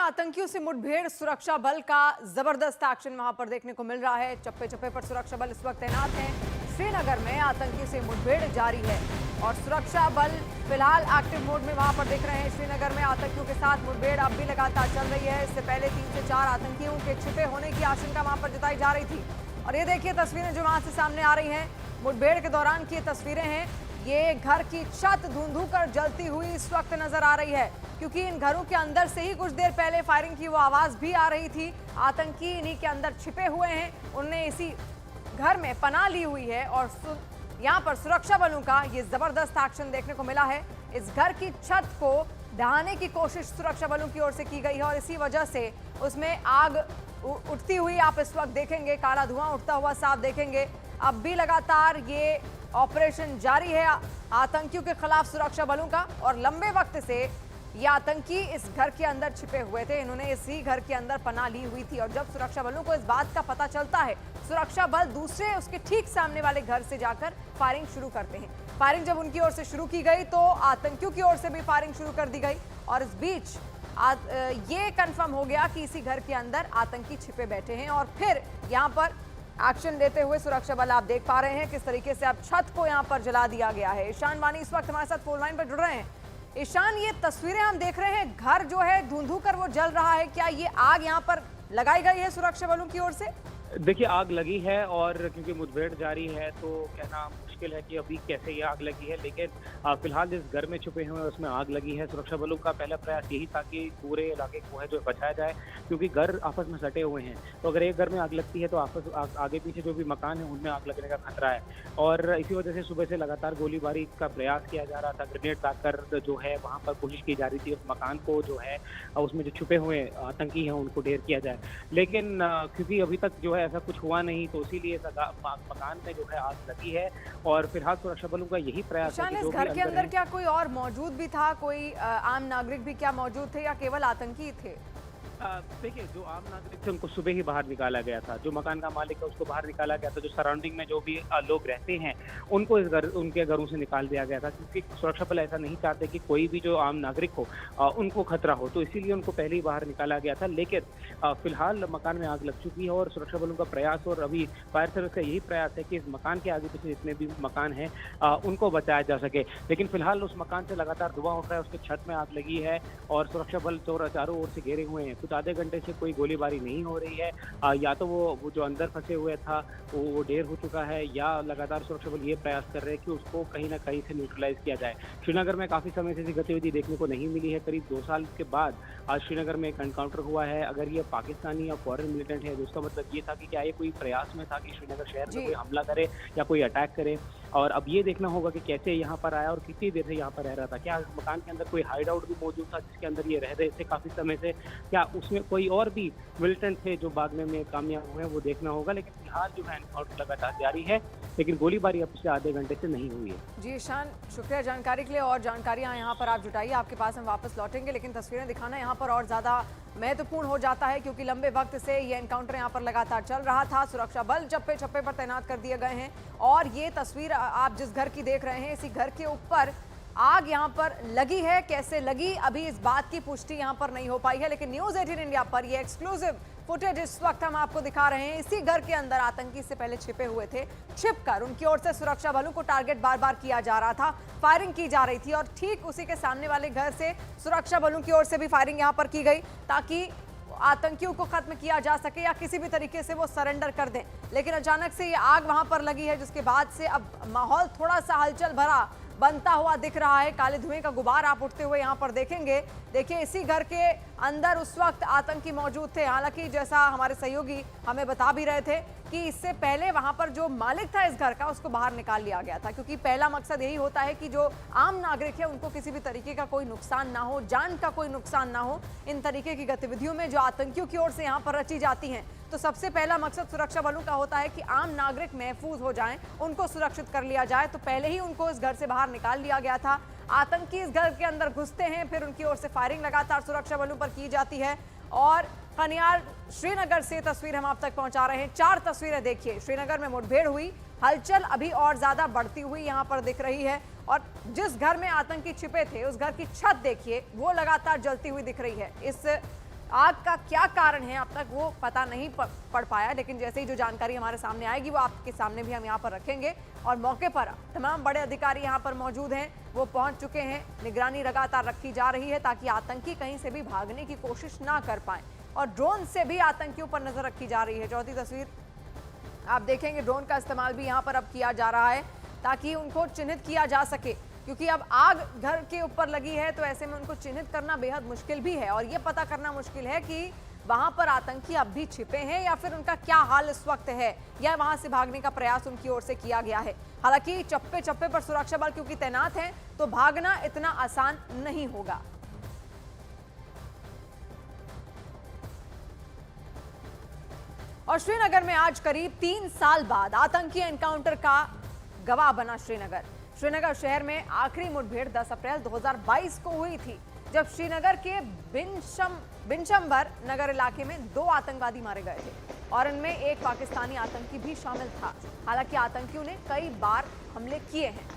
आतंकियों से मुठभेड़, सुरक्षा बल का जबरदस्त एक्शन वहां पर देखने को मिल रहा है। चप्पे चप्पे पर सुरक्षा बल इस वक्त तैनात हैं। श्रीनगर में आतंकियों से मुठभेड़ जारी है और सुरक्षा बल फिलहाल एक्टिव मोड में वहां पर दिख रहे हैं। श्रीनगर में आतंकियों के साथ मुठभेड़ अब भी लगातार चल रही है। इससे पहले 3 से 4 आतंकियों के छिपे होने की आशंका वहां पर जताई जा रही थी। और ये देखिए तस्वीरें जो वहां से सामने आ रही हैं, मुठभेड़ के दौरान की तस्वीरें हैं। ये घर की छत धुंधु कर जलती हुई इस वक्त नजर आ रही है, क्योंकि इन घरों के अंदर से ही कुछ देर पहले फायरिंग की वो आवाज भी आ रही थी। आतंकी इन्हीं के अंदर छिपे हुए हैं, उन्हें इसी घर में पनाह ली हुई है और यहाँ पर सुरक्षा बलों का ये जबरदस्त एक्शन देखने को मिला है। इस घर की छत को ढहाने की कोशिश सुरक्षा बलों की ओर से की गई है और इसी वजह से उसमें आग उठती हुई आप इस वक्त देखेंगे, काला धुआं उठता हुआ साफ देखेंगे। अब भी लगातार ये ऑपरेशन जारी है आतंकियों के खिलाफ सुरक्षा बलों का, और लंबे वक्त से ये आतंकी इस घर के अंदर छिपे हुए थे। इन्होंने इसी घर के अंदर पनाह ली हुई थी और जब सुरक्षा बलों को इस बात का पता चलता है, सुरक्षा बल दूसरे उसके ठीक सामने वाले घर से जाकर फायरिंग शुरू करते हैं। फायरिंग जब उनकी ओर से शुरू की गई तो आतंकियों की ओर से भी फायरिंग शुरू कर दी गई और इस बीच ये कंफर्म हो गया कि इसी घर के अंदर आतंकी छिपे बैठे हैं। और फिर यहाँ पर एक्शन लेते हुए सुरक्षा बल आप देख पा रहे हैं किस तरीके से अब छत को यहाँ पर जला दिया गया है। ईशान वानी इस वक्त हमारे साथ फोन लाइन पर जुड़ रहे हैं। ईशान, ये तस्वीरें हम देख रहे हैं, घर जो है धुंधु कर वो जल रहा है, क्या ये आग यहाँ पर लगाई गई है सुरक्षा बलों की ओर से? देखिए, आग लगी है और क्योंकि मुठभेड़ जारी है तो कहना मुश्किल है कि अभी कैसे ये आग लगी है, लेकिन फिलहाल जिस घर में छुपे हुए हैं उसमें आग लगी है। सुरक्षा बलों का पहला प्रयास यही था कि पूरे इलाके को है जो बचाया जाए, क्योंकि घर आपस में सटे हुए हैं। तो अगर एक घर में आग लगती है तो आगे पीछे जो भी मकान है उनमें आग लगने का खतरा है और इसी वजह से सुबह से लगातार गोलीबारी का प्रयास किया जा रहा था। ग्रेनेड दागकर जो है वहाँ पर कोशिश की जा रही थी उस मकान को जो है उसमें जो छुपे हुए आतंकी हैं उनको ढेर किया जाए, लेकिन क्योंकि अभी तक जो है ऐसा कुछ हुआ नहीं तो इसीलिए मकान में जो है आग लगी है और फिलहाल सुरक्षा बलों का यही प्रयास है कि जो घर के अंदर क्या कोई और मौजूद भी था, कोई आम नागरिक भी क्या मौजूद थे या केवल आतंकी थे? देखिए, जो आम नागरिक थे उनको सुबह ही बाहर निकाला गया था। जो मकान का मालिक है उसको बाहर निकाला गया था। जो सराउंडिंग में जो भी लोग रहते हैं उनको उनके घरों से निकाल दिया गया था, क्योंकि सुरक्षा बल ऐसा नहीं चाहते कि कोई भी जो आम नागरिक हो उनको खतरा हो, तो इसीलिए उनको पहले ही बाहर निकाला गया था। लेकिन फिलहाल मकान में आग लग चुकी है और सुरक्षा बलों का प्रयास और अभी फायर सर्विस का यही प्रयास है कि इस मकान के आगे पीछे जितने भी मकान हैं उनको बचाया जा सके। लेकिन फिलहाल उस मकान से लगातार धुआं उठ रहा है, उसके छत में आग लगी है और सुरक्षा बल चारों ओर से घेरे हुए हैं। कुछ आधे घंटे से कोई गोलीबारी नहीं हो रही है, या तो वो जो अंदर फंसे हुए था वो ढेर हो चुका है, या लगातार सुरक्षा बल ये प्रयास कर रहे हैं कि उसको कहीं ना कहीं से न्यूट्रलाइज किया जाए। श्रीनगर में काफी समय से ऐसी गतिविधि देखने को नहीं मिली है। करीब 2 साल के बाद आज श्रीनगर में एक एनकाउंटर हुआ है। अगर ये पाकिस्तानी या फॉरेन मिलिटेंट है तो उसका मतलब ये था कि क्या ये कोई प्रयास में था कि श्रीनगर शहर में कोई हमला करे या कोई अटैक करे, और अब ये देखना होगा कि कैसे यहाँ पर आया और कितनी देर से यहाँ पर रह रहा था। क्या मकान के अंदर कोई हाइड आउट भी मौजूद था जिसके अंदर ये रह रहे थे काफी समय से, क्या उसमें कोई और भी मिलिटेंट थे जो भागने में कामयाब हुए, वो देखना होगा। लेकिन फिलहाल जो है एनकाउंटर लगातार जारी है, लेकिन गोलीबारी अब से आधे घंटे से नहीं हुई है। जी ईशान, शुक्रिया जानकारी के लिए। और जानकारियां यहाँ पर आप जुटाइए, आपके पास हम वापस लौटेंगे, लेकिन तस्वीरें दिखाना यहाँ पर और ज्यादा महत्वपूर्ण हो जाता है क्योंकि लंबे वक्त से ये एनकाउंटर यहाँ पर लगातार चल रहा था। सुरक्षा बल चप्पे चप्पे पर तैनात कर दिए गए हैं और ये तस्वीर आप जिस घर की देख रहे हैं, इसी घर के ऊपर आग यहाँ पर लगी है। कैसे लगी अभी इस बात की पुष्टि यहाँ पर नहीं हो पाई है, लेकिन न्यूज़ 18 इंडिया पर ये एक्सक्लूसिव फुटेज इस वक्त हम आपको दिखा रहे हैं। इसी घर के अंदर आतंकी से पहले छिपे हुए थे, छिपकर उनकी ओर से सुरक्षा बलों को टारगेट बार बार किया जा रहा था, फायरिंग की जा रही थी और ठीक उसी के सामने वाले घर से सुरक्षा बलों की ओर से भी फायरिंग यहाँ पर की गई ताकि आतंकियों को खत्म किया जा सके या किसी भी तरीके से वो सरेंडर कर दें। लेकिन अचानक से ये आग वहां पर लगी है, जिसके बाद से अब माहौल थोड़ा सा हलचल भरा बनता हुआ दिख रहा है। काले धुएं का गुबार आप उठते हुए यहाँ पर देखेंगे। देखिए, इसी घर के अंदर उस वक्त आतंकी मौजूद थे। हालांकि जैसा हमारे सहयोगी हमें बता भी रहे थे कि इससे पहले वहां पर जो मालिक था इस घर का उसको बाहर निकाल लिया गया था, क्योंकि पहला मकसद यही होता है कि जो आम नागरिक है उनको किसी भी तरीके का कोई नुकसान ना हो, जान का कोई नुकसान ना हो। इन तरीके की गतिविधियों में जो आतंकियों की ओर से यहाँ पर रची जाती हैं, तो सबसे पहला मकसद सुरक्षा बलों का होता है कि आम नागरिक महफूज हो जाएं, उनको सुरक्षित कर लिया जाए। तो पहले ही उनको इस घर से बाहर निकाल लिया गया था। आतंकी इस घर के अंदर घुसते हैं, फिर उनकी ओर से फायरिंग लगातार सुरक्षा बलों पर की जाती है। और खनियार श्रीनगर से तस्वीर हम आप तक पहुंचा रहे हैं। 4 तस्वीरें देखिए। श्रीनगर में मुठभेड़ हुई, हलचल अभी और ज्यादा बढ़ती हुई यहाँ पर दिख रही है और जिस घर में आतंकी छिपे थे उस घर की छत देखिए, वो लगातार जलती हुई दिख रही है। इस आग का क्या कारण है अब तक वो पता नहीं पड़ पाया, लेकिन जैसे ही जो जानकारी हमारे सामने आएगी वो आपके सामने भी हम यहाँ पर रखेंगे। और मौके पर तमाम बड़े अधिकारी यहाँ पर मौजूद हैं, वो पहुंच चुके हैं। निगरानी लगातार रखी जा रही है ताकि आतंकी कहीं से भी भागने की कोशिश ना कर पाए, और ड्रोन से भी आतंकियों पर नजर रखी जा रही है। चौथी तस्वीर आप देखेंगे, ड्रोन का इस्तेमाल भी यहाँ पर अब किया जा रहा है ताकि उनको चिन्हित किया जा सके, क्योंकि अब आग घर के ऊपर लगी है तो ऐसे में उनको चिन्हित करना बेहद मुश्किल भी है, और ये पता करना मुश्किल है कि वहां पर आतंकी अब भी छिपे हैं या फिर उनका क्या हाल इस वक्त है, या वहां से भागने का प्रयास उनकी ओर से किया गया है। हालांकि चप्पे चप्पे पर सुरक्षा बल क्योंकि तैनात हैं तो भागना इतना आसान नहीं होगा। और श्रीनगर में आज करीब 3 साल बाद आतंकी एनकाउंटर का गवाह बना श्रीनगर शहर में आखिरी मुठभेड़ 10 अप्रैल 2022 को हुई थी, जब श्रीनगर के बिनशंबर नगर इलाके में 2 आतंकवादी मारे गए थे और इनमें एक पाकिस्तानी आतंकी भी शामिल था। हालांकि आतंकियों ने कई बार हमले किए हैं,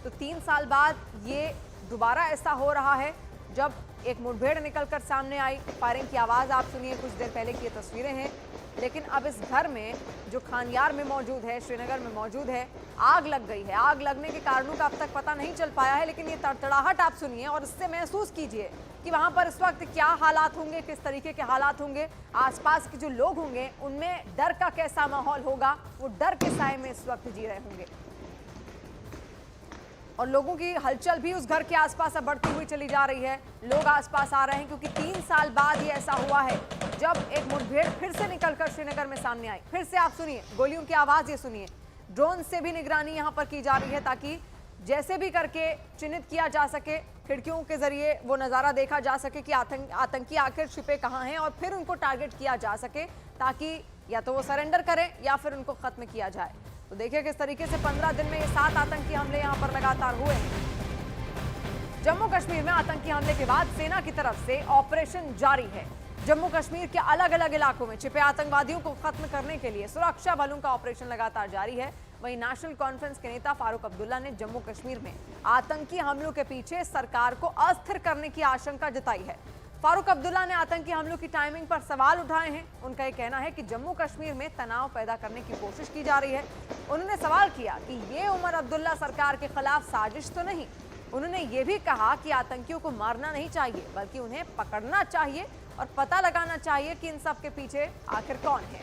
तो 3 साल बाद ये दोबारा ऐसा हो रहा है जब एक मुठभेड़ निकलकर सामने आई। फायरिंग की आवाज़ आप सुनिए, कुछ देर पहले की ये तस्वीरें हैं। लेकिन अब इस घर में जो खानियार में मौजूद है, श्रीनगर में मौजूद है, आग लग गई है। आग लगने के कारणों का अब तक पता नहीं चल पाया है, लेकिन ये तड़तड़ाहट आप सुनिए और इससे महसूस कीजिए कि वहां पर इस वक्त क्या हालात होंगे, किस तरीके के हालात होंगे। आसपास के जो लोग होंगे उनमें डर का कैसा माहौल होगा, वो डर के साए में इस वक्त जी रहे होंगे। और लोगों की हलचल भी उस घर के आसपास अब बढ़ती हुई चली जा रही है। लोग आसपास आ रहे हैं क्योंकि 3 साल बाद ये ऐसा हुआ है जब एक मुठभेड़ फिर से निकलकर श्रीनगर में सामने आई। फिर से आप सुनिए गोलियों की आवाज, ये सुनिए। ड्रोन से भी निगरानी यहां पर की जा रही है ताकि जैसे भी करके चिन्हित किया जा सके, खिड़कियों के जरिए वो नज़ारा देखा जा सके कि आतंकी आखिर छिपे कहाँ हैं, और फिर उनको टारगेट किया जा सके ताकि या तो वो सरेंडर करें या फिर उनको खत्म किया जाए। तो देखिए किस तरीके से 15 दिन में ये 7 आतंकी हमले यहाँ पर लगातार हुए हैं। जम्मू कश्मीर में आतंकी हमले के बाद सेना की तरफ से ऑपरेशन जारी है। जम्मू कश्मीर के अलग अलग इलाकों में छिपे आतंकवादियों को खत्म करने के लिए सुरक्षा बलों का ऑपरेशन लगातार जारी है। वहीं नेशनल कॉन्फ्रेंस के नेता फारूक अब्दुल्ला ने जम्मू कश्मीर में आतंकी हमलों के पीछे सरकार को अस्थिर करने की आशंका जताई है। फारूक अब्दुल्ला ने आतंकी हमलों की टाइमिंग पर सवाल उठाए हैं। उनका यह कहना है कि जम्मू कश्मीर में तनाव पैदा करने की कोशिश की जा रही है। उन्होंने सवाल किया कि ये उमर अब्दुल्ला सरकार के खिलाफ साजिश तो नहीं। उन्होंने ये भी कहा कि आतंकियों को मारना नहीं चाहिए बल्कि उन्हें पकड़ना चाहिए और पता लगाना चाहिए कि इन सब के पीछे आखिर कौन है।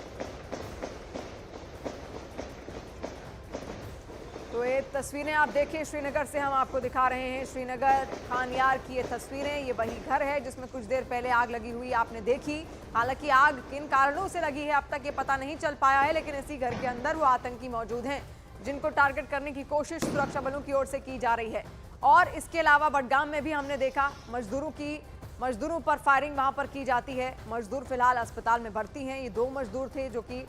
तो ये तस्वीरें आप देखिए, श्रीनगर से हम आपको दिखा रहे हैं। श्रीनगर खानियार की ये तस्वीरें, ये वही घर है जिसमें कुछ देर पहले आग लगी हुई आपने देखी। हालांकि आग किन कारणों से लगी है अब तक ये पता नहीं चल पाया है, लेकिन इसी घर के अंदर वो आतंकी मौजूद हैं जिनको टारगेट करने की कोशिश सुरक्षा बलों की ओर से की जा रही है। और इसके अलावा बडगाम में भी हमने देखा मजदूरों पर फायरिंग वहां पर की जाती है। मजदूर फिलहाल अस्पताल में भर्ती हैं। ये 2 मजदूर थे जो कि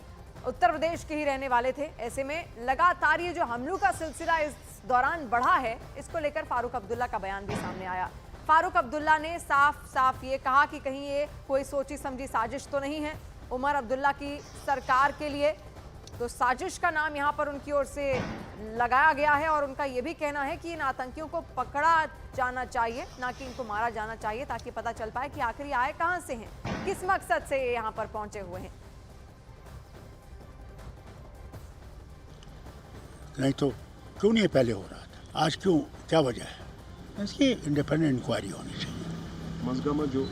उत्तर प्रदेश के ही रहने वाले थे। ऐसे में लगातार ये जो हमलों का सिलसिला इस दौरान बढ़ा है, इसको लेकर फारूक अब्दुल्ला का बयान भी सामने आया। फारूक अब्दुल्ला ने साफ ये कहा कि कहीं ये कोई सोची समझी साजिश तो नहीं है उमर अब्दुल्ला की सरकार के लिए। तो साजिश का नाम यहाँ पर उनकी ओर से लगाया गया है, और उनका ये भी कहना है कि इन आतंकियों को पकड़ा जाना चाहिए, ना कि इनको मारा जाना चाहिए, ताकि पता चल पाए कि आखिर ये आए कहाँ से हैं, किस मकसद से ये यहाँ पर पहुंचे हुए हैं। नहीं तो क्यों नहीं पहले हो रहा था, आज क्यों, क्या वजह है? इसकी इंडिपेंडेंट इंक्वायरी होनी चाहिए। मजगमा जो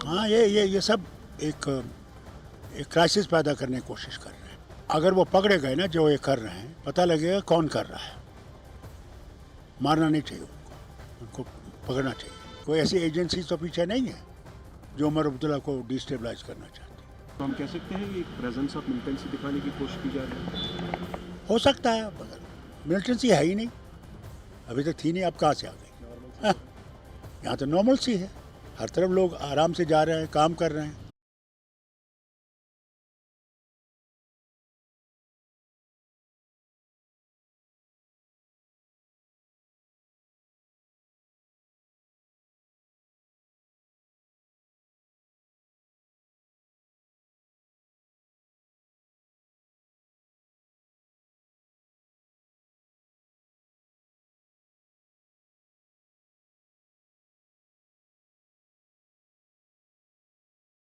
हाँ, ये सब एक क्राइसिस पैदा करने की कोशिश कर रहे हैं। अगर वो पकड़े गए ना जो ये कर रहे हैं, पता लगेगा कौन कर रहा है। मारना नहीं चाहिए उनको पकड़ना चाहिए। कोई ऐसी एजेंसी तो पीछे नहीं है जो उमर अब्दुल्ला को डिस्टेबलाइज करना चाहती है। तो हम कह सकते हैं कि प्रेजेंस ऑफ मिलिटेंसी दिखाने की कोशिश की जा रही है। हो सकता है, मगर मिलिटेंसी है ही नहीं, अभी तक थी नहीं, अब कहाँ से आ गई? यहाँ तो नॉर्मल सी है, हर तरफ लोग आराम से जा रहे हैं, काम कर रहे हैं।